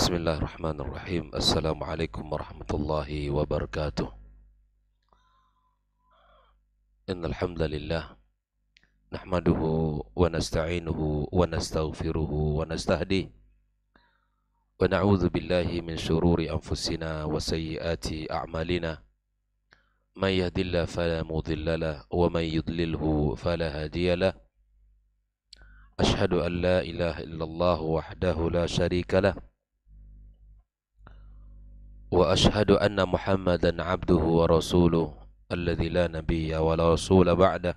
Bismillahirrahmanirrahim. Assalamualaikum warahmatullahi wabarakatuh. Innal hamdalillah nahmaduhu wa nasta'inuhu wa nastaghfiruhu wa nastahdihi wa na'udzu billahi min shururi anfusina wa sayyiati a'malina. May yahdihillahu fala mudilla lahu wa may yudlilhu fala hadiya lahu. Ashhadu an la ilaha illallah wahdahu la syarika lahu wa ashhadu anna Muhammadan abduhu wa rasuluh alladzi la nabiyya wa la rasula ba'dah.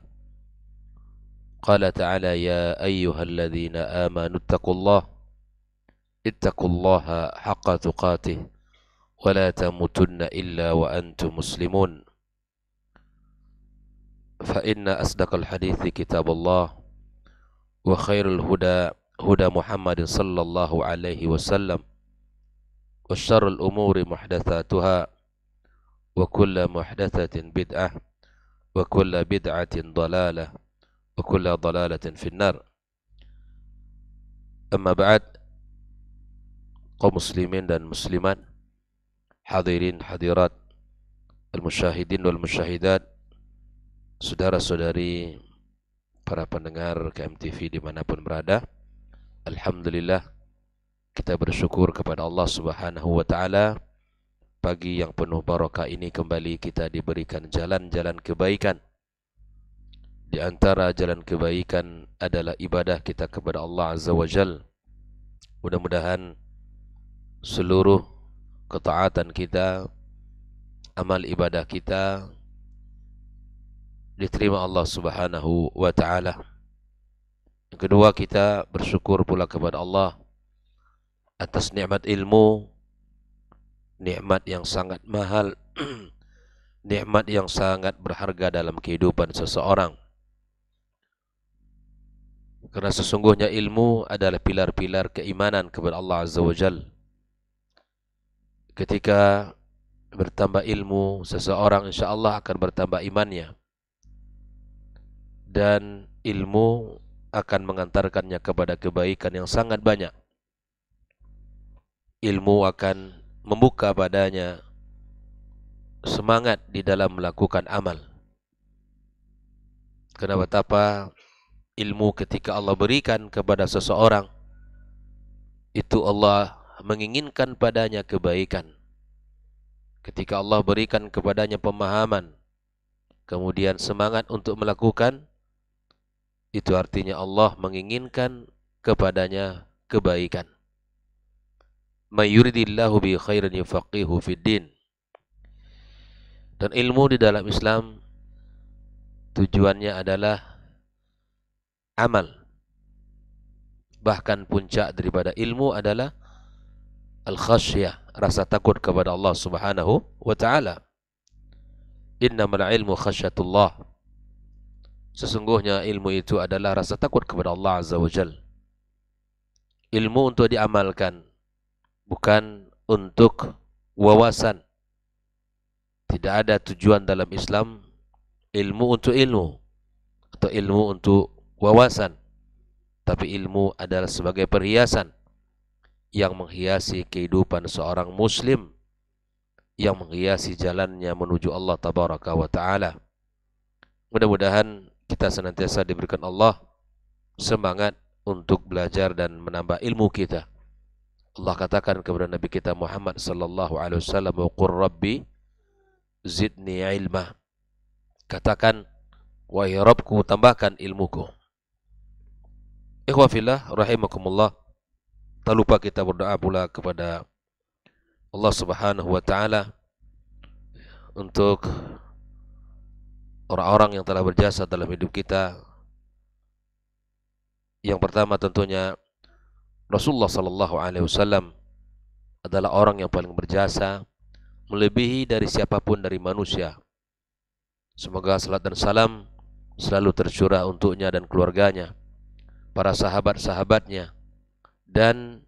Qala ta'ala ya ayyuhalladzina amanu ittaqullaha haqqa tuqatih wa la tamutunna illa wa antum muslimun. Fa inna asdaqal hadithi kitabullah wa khairul huda Muhammadin sallallahu alaihi wasallam wa syarrul umuri muhdatsatuha wa kullu muhdatsatin bid'ah wa kullu bid'atin dhalalah wa kullu dhalalatin finnar. Amma ba'd, kaum muslimin dan muslimat, hadirin hadirat, al-musyahidin wal musyahidat, saudara-saudari para pendengar KMTV dimanapun berada, alhamdulillah kita bersyukur kepada Allah Subhanahu wa Ta'ala. Pagi yang penuh barakah ini kembali kita diberikan jalan-jalan kebaikan. Di antara jalan kebaikan adalah ibadah kita kepada Allah Azza wa Jal. Mudah-mudahan seluruh ketaatan kita, amal ibadah kita diterima Allah Subhanahu wa Ta'ala. Yang kedua, kita bersyukur pula kepada Allah atas nikmat ilmu, nikmat yang sangat mahal, nikmat yang sangat berharga dalam kehidupan seseorang. Karena sesungguhnya ilmu adalah pilar-pilar keimanan kepada Allah Azza wa Jal. Ketika bertambah ilmu, seseorang insyaAllah akan bertambah imannya. Dan ilmu akan mengantarkannya kepada kebaikan yang sangat banyak. Ilmu akan membuka padanya semangat di dalam melakukan amal. Karena betapa ilmu ketika Allah berikan kepada seseorang, itu Allah menginginkan padanya kebaikan. Ketika Allah berikan kepadanya pemahaman, kemudian semangat untuk melakukan, itu artinya Allah menginginkan kepadanya kebaikan. May yuridillahu bi khairan yufaqihu fid din. Dan ilmu di dalam Islam tujuannya adalah amal. Bahkan puncak daripada ilmu adalah al-khasyah, rasa takut kepada Allah Subhanahu wa Ta'ala. Innamal ilmu khasyatullah. Sesungguhnya ilmu itu adalah rasa takut kepada Allah Azza wa Jal. Ilmu untuk diamalkan, bukan untuk wawasan. Tidak ada tujuan dalam Islam ilmu untuk ilmu atau ilmu untuk wawasan. Tapi ilmu adalah sebagai perhiasan yang menghiasi kehidupan seorang muslim, yang menghiasi jalannya menuju Allah Tabaraka wa Ta'ala. Mudah-mudahan kita senantiasa diberikan Allah semangat untuk belajar dan menambah ilmu kita. Allah katakan kepada Nabi kita Muhammad sallallahu alaihi wasallam, "Qur Rabbi zidni ilma." Katakan, wahai Rabbku, tambahkan ilmuku. Ikhwah fillah rahimakumullah. Tak lupa kita berdoa pula kepada Allah Subhanahu wa Ta'ala untuk orang-orang yang telah berjasa dalam hidup kita. Yang pertama tentunya Rasulullah sallallahu alaihi wasallam adalah orang yang paling berjasa, melebihi dari siapapun dari manusia. Semoga salat dan salam selalu tercurah untuknya dan keluarganya, para sahabat-sahabatnya, dan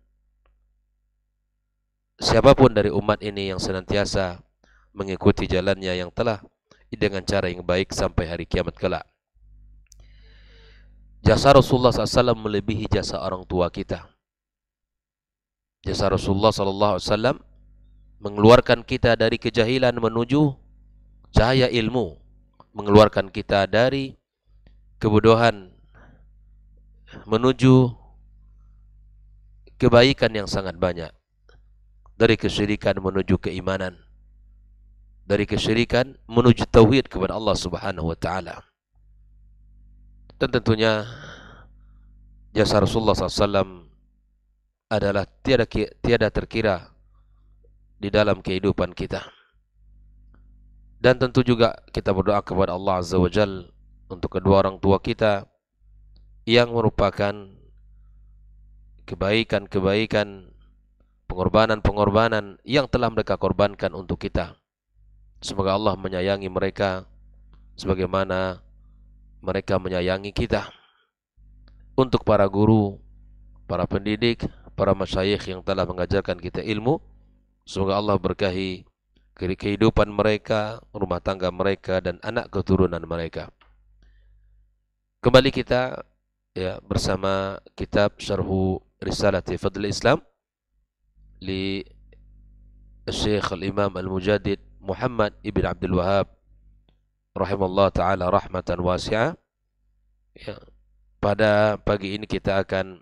siapapun dari umat ini yang senantiasa mengikuti jalannya yang telah dengan cara yang baik sampai hari kiamat kelak. Jasa Rasulullah SAW melebihi jasa orang tua kita. Jasa Rasulullah sallallahu alaihi wasallam mengeluarkan kita dari kejahilan menuju cahaya ilmu, mengeluarkan kita dari kebodohan menuju kebaikan yang sangat banyak, dari kesyirikan menuju keimanan, dari kesyirikan menuju tauhid kepada Allah Subhanahu wa taala. Dan tentunya jasa Rasulullah SAW adalah tiada terkira di dalam kehidupan kita. Dan tentu juga kita berdoa kepada Allah Azza wa Jalla untuk kedua orang tua kita yang merupakan kebaikan-kebaikan, pengorbanan-pengorbanan yang telah mereka korbankan untuk kita. Semoga Allah menyayangi mereka sebagaimana mereka menyayangi kita. Untuk para guru, para pendidik, para masyayikh yang telah mengajarkan kita ilmu, semoga Allah berkahi kehidupan mereka, rumah tangga mereka, dan anak keturunan mereka. Kembali kita bersama kitab Syarhu Risalati Fadl Islam li Syekh Al-Imam Al-Mujaddid Muhammad Ibn Abdul Wahab rahimahullah ta'ala rahmatan wasi'ah. Pada pagi ini kita akan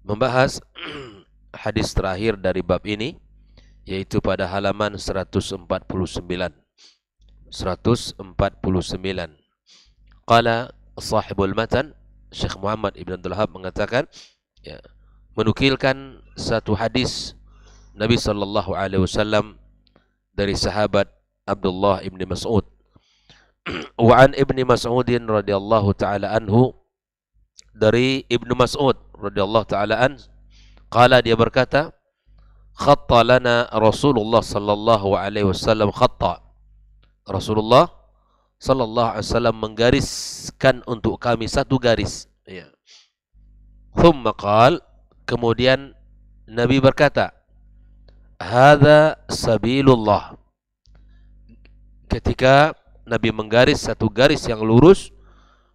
membahas hadis terakhir dari bab ini, yaitu pada halaman 149. Qala sahibul matan, Syekh Muhammad Ibn Abdul Wahab mengatakan, menukilkan satu hadis Nabi sallallahu alaihi wasallam dari sahabat Abdullah ibn Mas'ud. Wa an ibni Mas'udin radhiyallahu ta'ala anhu, dari Ibnu Mas'ud radhiyallahu ta'ala an, qala, dia berkata, khatta lana Rasulullah sallallahu alaihi wasallam khatta. Rasulullah sallallahu alaihi wasallam menggariskan untuk kami satu garis. Thumma qala, kemudian Nabi berkata, hadza sabilullah. Ketika Nabi menggaris satu garis yang lurus,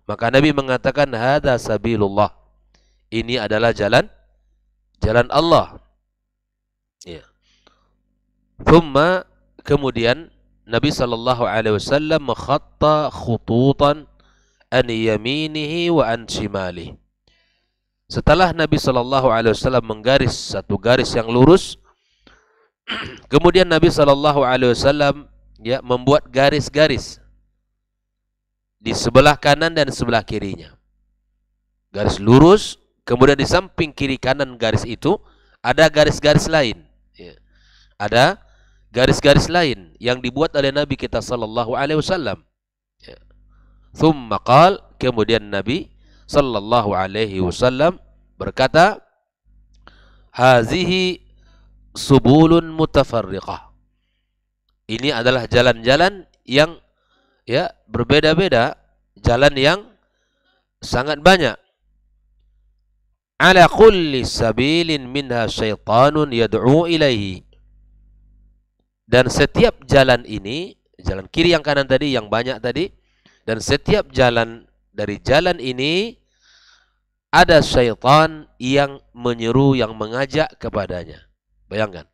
maka Nabi mengatakan hadza sabilullah. Ini adalah jalan Allah. Thumma, kemudian Nabi sallallahu alaihi wasallam khatta khututan an yaminihi wa an shimalihi. Setelah Nabi sallallahu alaihi wasallam menggaris satu garis yang lurus, kemudian Nabi sallallahu alaihi wasallam membuat garis-garis di sebelah kanan dan sebelah kirinya. Garis lurus, kemudian di samping kiri kanan garis itu ada garis-garis lain. Ada garis-garis lain yang dibuat oleh Nabi kita sallallahu alaihi wasallam. Thumma qala, kemudian Nabi sallallahu alaihi wasallam berkata, hazihi subulun mutafarriqah. Ini adalah jalan-jalan yang berbeda-beda, jalan yang sangat banyak. Ala kulli sabilin minha syaitanun yad'u ilaihi. Dan setiap jalan ini, jalan kiri yang kanan tadi, yang banyak tadi, dan setiap jalan dari jalan ini ada syaitan yang menyeru, yang mengajak kepadanya. Bayangkan,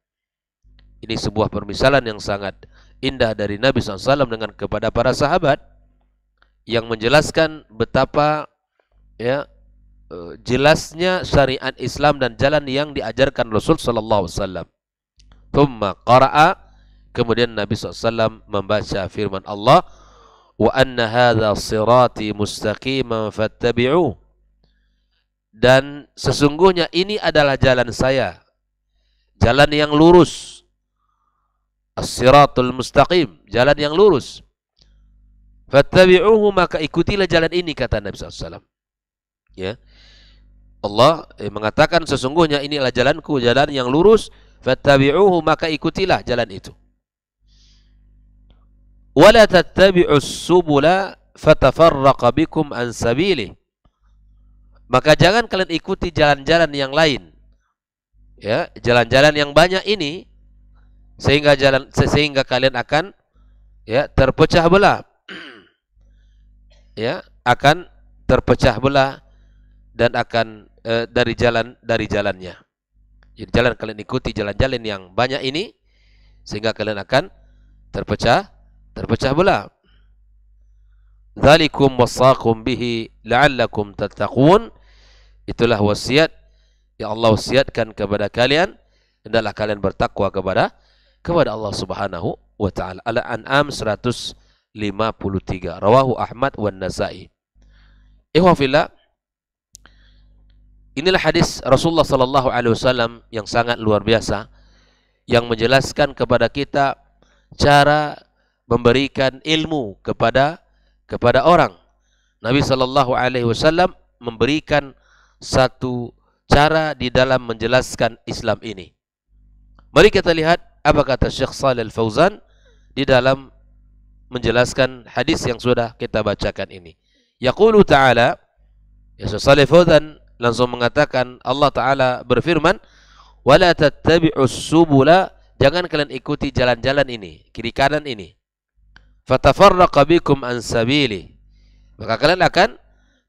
ini sebuah permisalan yang sangat indah dari Nabi SAW dengan kepada para sahabat, yang menjelaskan betapa jelasnya syariat Islam dan jalan yang diajarkan Rasul sallallahu alaihi wasallam. Thumma qara'a, kemudian Nabi SAW membaca firman Allah, wa anna hadza sirati mustaqiman fattabi'uh. Dan sesungguhnya ini adalah jalan saya, jalan yang lurus. As-siratul mustaqim, jalan yang lurus. Fattabi'uhu, maka ikutilah jalan ini, kata Nabi SAW. Allah mengatakan sesungguhnya inilah jalanku, jalan yang lurus. Fattabi'uhu, maka ikutilah jalan itu. Wala tattabi'us subula fatafarraqa bikum an sabilih. Maka jangan kalian ikuti jalan-jalan yang lain, jalan-jalan yang banyak ini, sehingga kalian akan terpecah belah, akan terpecah belah dan akan dari jalannya. Jadi jalan kalian ikuti jalan-jalan yang banyak ini sehingga kalian akan terpecah belah. Dzalikum wasaqum bihi la'allakum tattaqun. Itulah wasiat yang Allah wasiatkan kepada kalian, hendaklah kalian bertakwa kepada Allah Subhanahu wa taala. Al-An'am 153. Rawahu Ahmad wan Nasa'i. Ikhwafillah, inilah hadis Rasulullah sallallahu alaihi wasallam yang sangat luar biasa yang menjelaskan kepada kita cara memberikan ilmu kepada orang. Nabi sallallahu alaihi wasallam memberikan satu cara di dalam menjelaskan Islam ini. Mari kita lihat apa kata Syekh Shalih Al-Fauzan di dalam menjelaskan hadis yang sudah kita bacakan ini. Yaqulu ta'ala, ya Syekh Shalih Al-Fauzan langsung mengatakan, Allah Ta'ala berfirman, wala tattabi'us subula, jangan kalian ikuti jalan-jalan ini, kiri kanan ini. Fatafarraqa bikum an sabili, maka kalian akan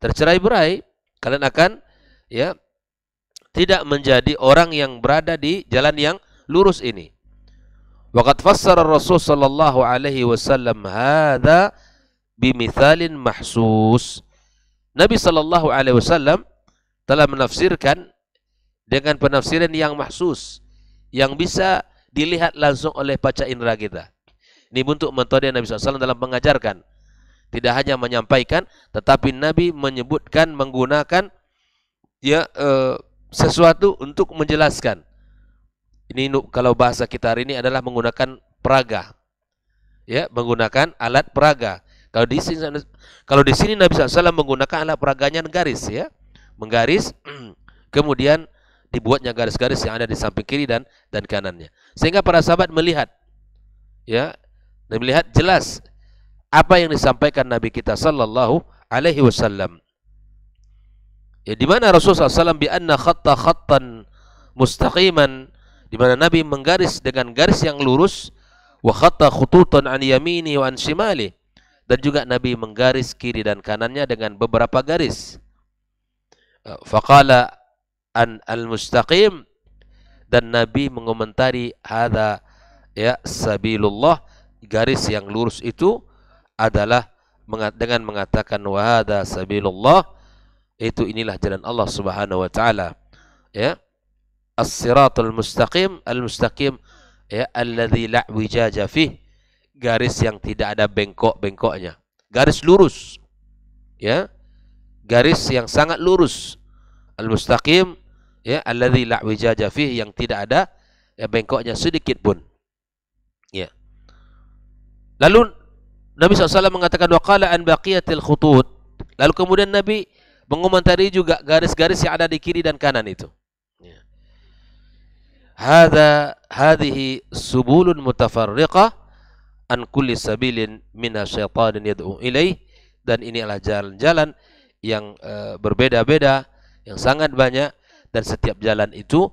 tercerai-berai, kalian akan tidak menjadi orang yang berada di jalan yang lurus ini. Waqad fassara Rasul sallallahu alaihi wasallam hadza bimithalin mahsus. Nabi sallallahu alaihi wasallam telah menafsirkan dengan penafsiran yang mahsus, yang bisa dilihat langsung oleh panca indera kita. Ini bentuk metode Nabi SAW dalam mengajarkan. Tidak hanya menyampaikan, tetapi Nabi menyebutkan, menggunakan sesuatu untuk menjelaskan. Ini kalau bahasa kita hari ini adalah menggunakan peraga. Ya, menggunakan alat peraga. Kalau di sini Nabi SAW menggunakan alat peraganya garis, ya. Menggaris, kemudian dibuatnya garis-garis yang ada di samping kiri dan kanannya, sehingga para sahabat melihat, dan melihat jelas apa yang disampaikan Nabi kita sallallahu alaihi wasallam. Ya, di mana Rasulullah SAW bi anna khattan mustaqiman, di mana Nabi menggaris dengan garis yang lurus, wa khatta khututan an yamini wa an shimali, dan juga Nabi menggaris kiri dan kanannya dengan beberapa garis. Faqala an al-mustaqim, dan Nabi mengomentari hadza sabilullah, garis yang lurus itu adalah dengan mengatakan wa hadza sabilullah, itu inilah jalan Allah Subhanahu wa taala. As-siratul mustaqim, al-mustaqim alladzi la wijaja fih, garis yang tidak ada bengkok-bengkoknya, garis lurus, garis yang sangat lurus. Al-mustaqim alladzi la wijaja fih, yang tidak ada bengkoknya sedikit pun. Lalu Nabi SAW mengatakan waqala an baqiyatil khutut, lalu kemudian Nabi mengomentari juga garis-garis yang ada di kiri dan kanan itu. Hadhihi subulun mutafarriqah an kulli sabilin minha syaitanin yad'u ilaih, dan ini adalah jalan-jalan yang berbeda-beda, yang sangat banyak, dan setiap jalan itu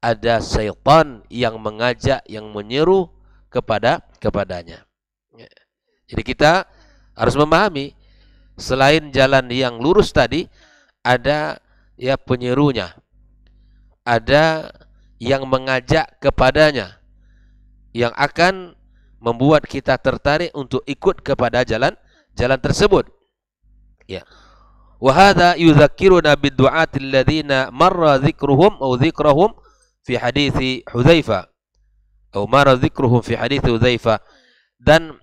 ada syaitan yang mengajak, yang menyeru kepadanya. Jadi kita harus memahami, selain jalan yang lurus tadi, ada penyerunya, ada yang mengajak kepadanya, yang akan membuat kita tertarik untuk ikut kepada jalan tersebut. Wa hadza yudzakkiruna bid-du'atil ladzina marra dzikruhum aw dzikrahum fi hadithi Hudzaifah, atau marra dzikruhum fi hadithi Hudzaifah, dan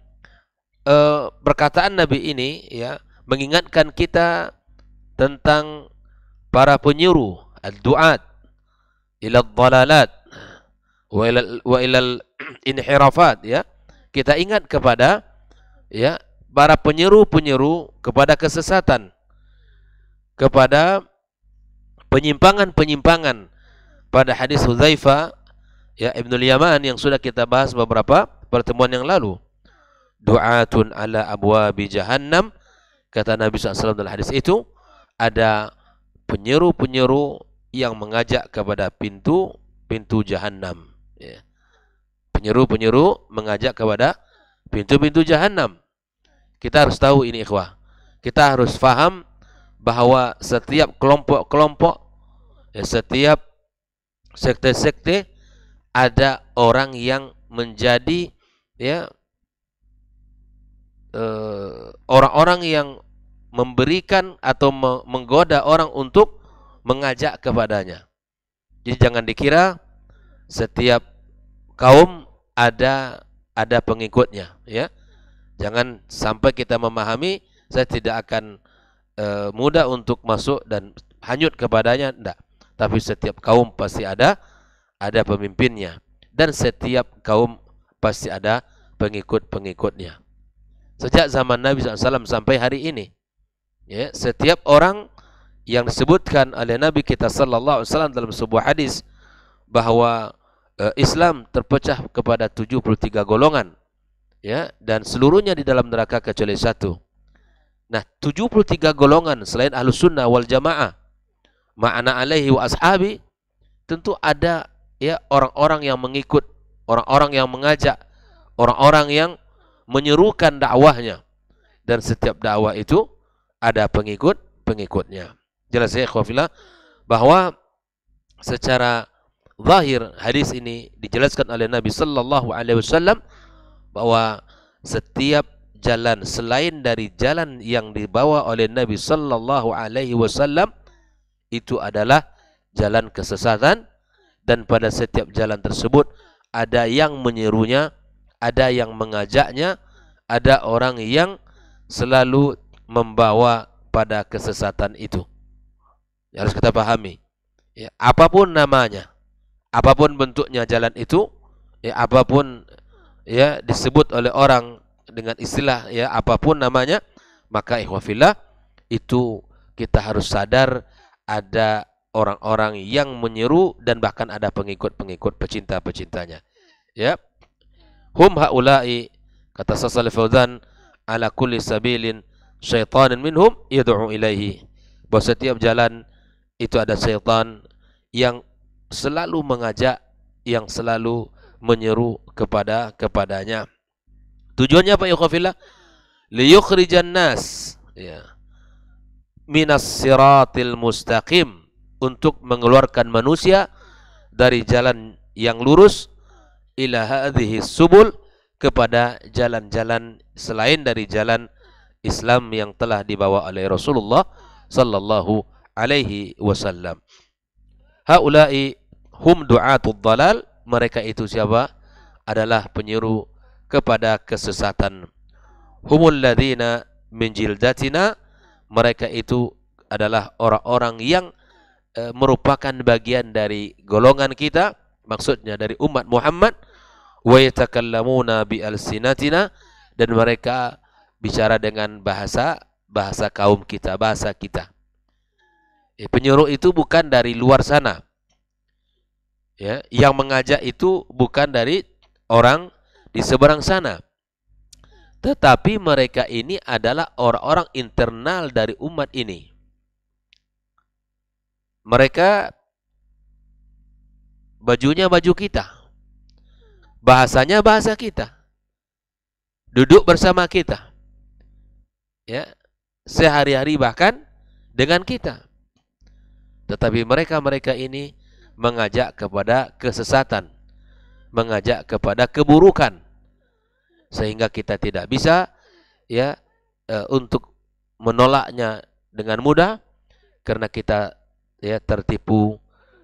perkataan Nabi ini mengingatkan kita tentang para penyuruh ad-du'at ila ad-dhalalat wa ila al-inhirafat, kita ingat kepada para penyeru-penyeru kepada kesesatan, kepada penyimpangan-penyimpangan. Pada hadis Hudzaifah Ibnul Yaman yang sudah kita bahas beberapa pertemuan yang lalu, du'atun ala abwabi jahannam, kata Nabi SAW dalam hadis itu, ada penyeru-penyeru yang mengajak kepada pintu jahannam. Penyeru-penyeru mengajak kepada pintu-pintu jahannam. Kita harus tahu ini, ikhwah. Kita harus faham bahwa setiap kelompok-kelompok, setiap sekte-sekte ada orang yang menjadi ya orang-orang yang memberikan atau menggoda orang untuk mengajak kepadanya. Jadi jangan dikira setiap kaum ada pengikutnya, ya. Jangan sampai kita memahami saya tidak akan mudah untuk masuk dan hanyut kepadanya, enggak. Tapi setiap kaum pasti ada pemimpinnya, dan setiap kaum pasti ada pengikut-pengikutnya. Sejak zaman Nabi SAW sampai hari ini, ya, setiap orang yang disebutkan oleh Nabi kita sallallahu alaihi wasallam dalam sebuah hadis bahwa Islam terpecah kepada 73 golongan, ya, dan seluruhnya di dalam neraka kecuali satu. Nah, 73 golongan selain Ahlus Sunnah wal Jamaah, ma'ana alaihi wa ashabi, tentu ada ya orang-orang yang mengikut, orang-orang yang mengajak, orang-orang yang menyerukan dakwahnya, dan setiap dakwah itu ada pengikutnya. Jelas ya ikhwafillah bahwa secara zahir hadis ini dijelaskan oleh Nabi sallallahu alaihi wasallam bahwa setiap jalan selain dari jalan yang dibawa oleh Nabi sallallahu alaihi wasallam itu adalah jalan kesesatan, dan pada setiap jalan tersebut ada yang menyerunya, ada yang mengajaknya, ada orang yang selalu membawa pada kesesatan itu. Harus kita pahami. Ya, apapun namanya, apapun bentuknya jalan itu, ya, apapun ya disebut oleh orang dengan istilah ya apapun namanya, maka ikhwafillah itu kita harus sadar ada orang-orang yang menyeru dan bahkan ada pengikut-pengikut pecinta-pecintanya. Ya. Hum haula'i, kata Shalih Fauzan, ala kulli sabilin syaitanin minhum yad'u ilaihi. Bahwa setiap jalan itu ada syaitan yang selalu mengajak, yang selalu menyeru kepadanya. Tujuannya apa ya khafillah? Liyukhrijan nas, ya, minas siratil mustaqim, untuk mengeluarkan manusia dari jalan yang lurus, ila hadhihi subul, kepada jalan-jalan selain dari jalan Islam yang telah dibawa oleh Rasulullah sallallahu alaihi wasallam. Haula'i hum du'atud dhalal, mereka itu siapa? Adalah penyeru kepada kesesatan. Humul ladzina min jildatina, mereka itu adalah orang-orang yang merupakan bagian dari golongan kita, maksudnya dari umat Muhammad. Wa yatakallamuna bi alsinatina, dan mereka bicara dengan bahasa kaum kita, bahasa kita. Penyuruh itu bukan dari luar sana. Ya, yang mengajak itu bukan dari orang di seberang sana. Tetapi mereka ini adalah orang-orang internal dari umat ini. Mereka bajunya baju kita, bahasanya bahasa kita, duduk bersama kita, ya, sehari-hari bahkan dengan kita. Tetapi mereka ini mengajak kepada kesesatan, mengajak kepada keburukan, sehingga kita tidak bisa ya untuk menolaknya dengan mudah, karena kita ya tertipu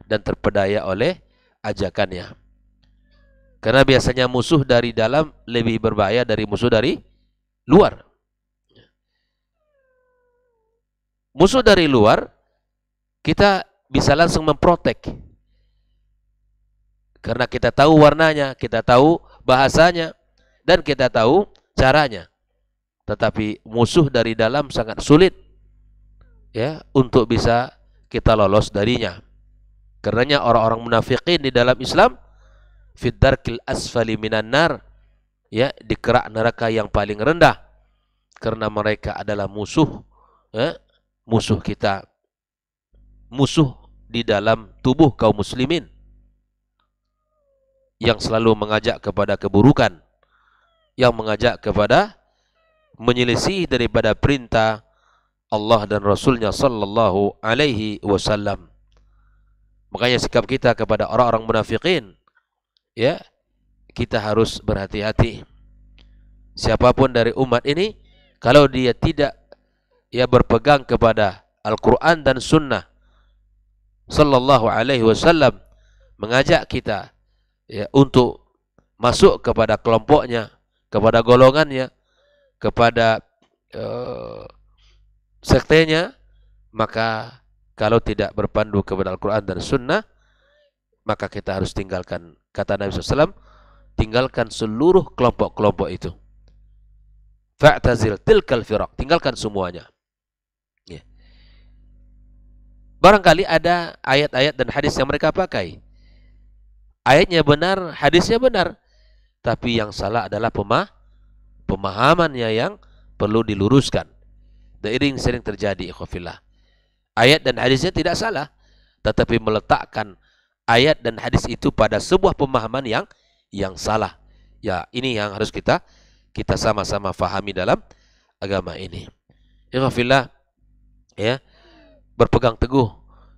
dan terpedaya oleh ajakannya. Karena biasanya musuh dari dalam lebih berbahaya dari musuh dari luar. Musuh dari luar kita bisa langsung memprotek, karena kita tahu warnanya, kita tahu bahasanya, dan kita tahu caranya. Tetapi musuh dari dalam sangat sulit ya untuk bisa kita lolos darinya. Karenanya orang-orang munafikin di dalam Islam fid darkil asfali minan nar, ya, di kerak neraka yang paling rendah, karena mereka adalah musuh, ya, musuh kita, musuh di dalam tubuh kaum muslimin, yang selalu mengajak kepada keburukan, yang mengajak kepada menyelisih daripada perintah Allah dan Rasulnya sallallahu alaihi wasallam. Makanya sikap kita kepada orang-orang munafikin, ya, kita harus berhati-hati. Siapapun dari umat ini, kalau dia tidak berpegang kepada Al-Quran dan Sunnah Sallallahu Alaihi Wasallam, mengajak kita untuk masuk kepada kelompoknya, kepada golongannya, kepada sektenya, maka kalau tidak berpandu kepada Al-Quran dan Sunnah, maka kita harus tinggalkan. Kata Nabi SAW, tinggalkan seluruh kelompok-kelompok itu. Fa'tazil tilkal firaq, tinggalkan semuanya. Ya. Barangkali ada ayat-ayat dan hadis yang mereka pakai. Ayatnya benar, hadisnya benar, tapi yang salah adalah pemahamannya yang perlu diluruskan. Dan sering terjadi, ikhwafillah. Ayat dan hadisnya tidak salah, tetapi meletakkan ayat dan hadis itu pada sebuah pemahaman yang salah. Ya, ini yang harus kita sama-sama fahami dalam agama ini. Ikhwafillah, ya, berpegang teguh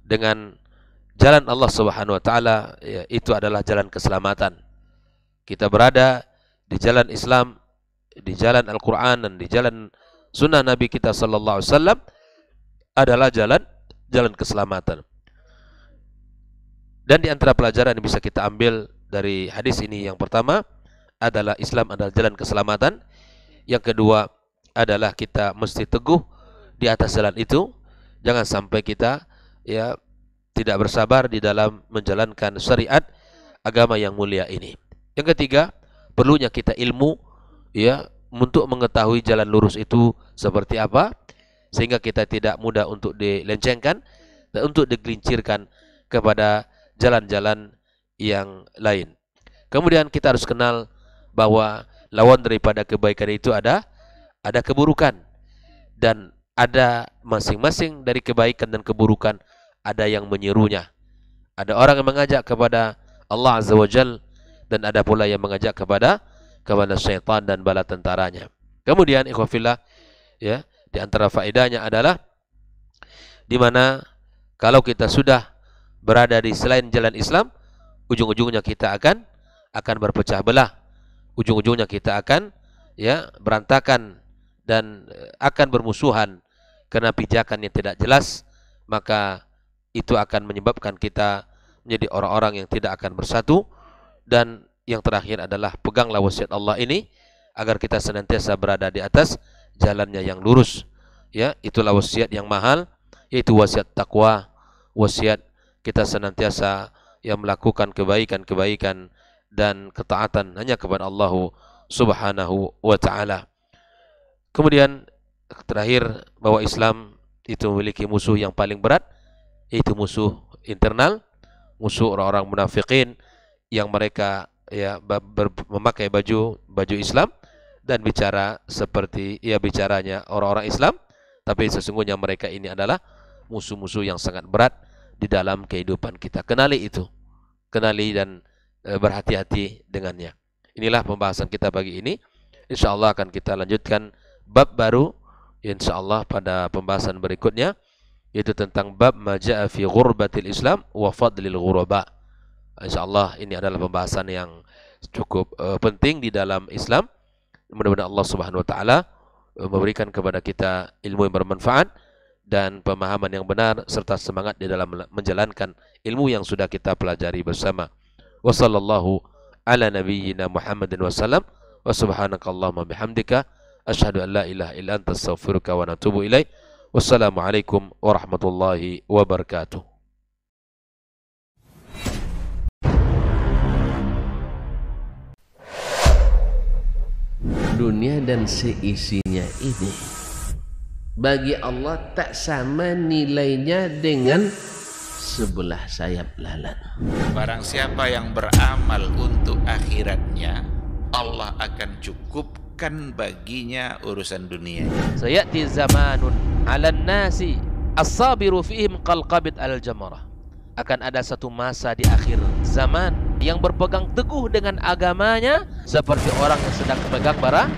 dengan jalan Allah Subhanahu wa taala, ya, itu adalah jalan keselamatan. Kita berada di jalan Islam, di jalan Al-Qur'an dan di jalan sunnah Nabi kita sallallahu alaihi wasallam adalah jalan keselamatan. Dan di antara pelajaran yang bisa kita ambil dari hadis ini, yang pertama adalah Islam adalah jalan keselamatan. Yang kedua adalah kita mesti teguh di atas jalan itu. Jangan sampai kita tidak bersabar di dalam menjalankan syariat agama yang mulia ini. Yang ketiga, perlunya kita ilmu untuk mengetahui jalan lurus itu seperti apa, sehingga kita tidak mudah untuk dilencengkan dan untuk digelincirkan kepada jalan-jalan yang lain. Kemudian kita harus kenal bahwa lawan daripada kebaikan itu ada keburukan, dan ada masing-masing dari kebaikan dan keburukan ada yang menyerunya. Ada orang yang mengajak kepada Allah Azza wa Jal, dan ada pula yang mengajak kepada syaitan dan bala tentaranya. Kemudian ikhwafillah, di antara faedahnya adalah di mana kalau kita sudah berada di selain jalan Islam, ujung-ujungnya kita akan berpecah belah. Ujung-ujungnya kita akan berantakan dan akan bermusuhan karena pijakan yang tidak jelas. Maka itu akan menyebabkan kita menjadi orang-orang yang tidak akan bersatu. Dan yang terakhir adalah peganglah wasiat Allah ini agar kita senantiasa berada di atas jalannya yang lurus. Ya, itulah wasiat yang mahal, yaitu wasiat takwa, wasiat kita senantiasa melakukan kebaikan-kebaikan dan ketaatan hanya kepada Allah Subhanahu wa taala. Kemudian terakhir, bahwa Islam itu memiliki musuh yang paling berat, yaitu musuh internal, musuh orang-orang munafikin yang mereka memakai baju Islam dan bicara seperti bicaranya orang-orang Islam, tapi sesungguhnya mereka ini adalah musuh-musuh yang sangat berat di dalam kehidupan kita. Kenali itu, kenali dan berhati-hati dengannya. Inilah pembahasan kita pagi ini. InsyaAllah akan kita lanjutkan bab baru, InsyaAllah pada pembahasan berikutnya, yaitu tentang bab maja'a fi ghurbatil Islam wa fadlil ghuraba. InsyaAllah ini adalah pembahasan yang cukup penting di dalam Islam. Mudah-mudahan Allah Subhanahu wa taala memberikan kepada kita ilmu yang bermanfaat dan pemahaman yang benar, serta semangat di dalam menjalankan ilmu yang sudah kita pelajari bersama. Wa sallallahu ala nabiyyina Muhammadin wasallam. Wa subhanakallahumma bihamdika asyhadu an la ilaha illa anta astaghfiruka wa atubu ilaik. Wassalamualaikum warahmatullahi wabarakatuh. Dunia dan seisinya ini bagi Allah tak sama nilainya dengan sebelah sayap lalat. Barang siapa yang beramal untuk akhiratnya, Allah akan cukupkan baginya urusan dunia. Sayati zamanun 'alan nasi as-sabiru fihim qalqabit al-jamarah. Akan ada satu masa di akhir zaman yang berpegang teguh dengan agamanya seperti orang yang sedang memegang bara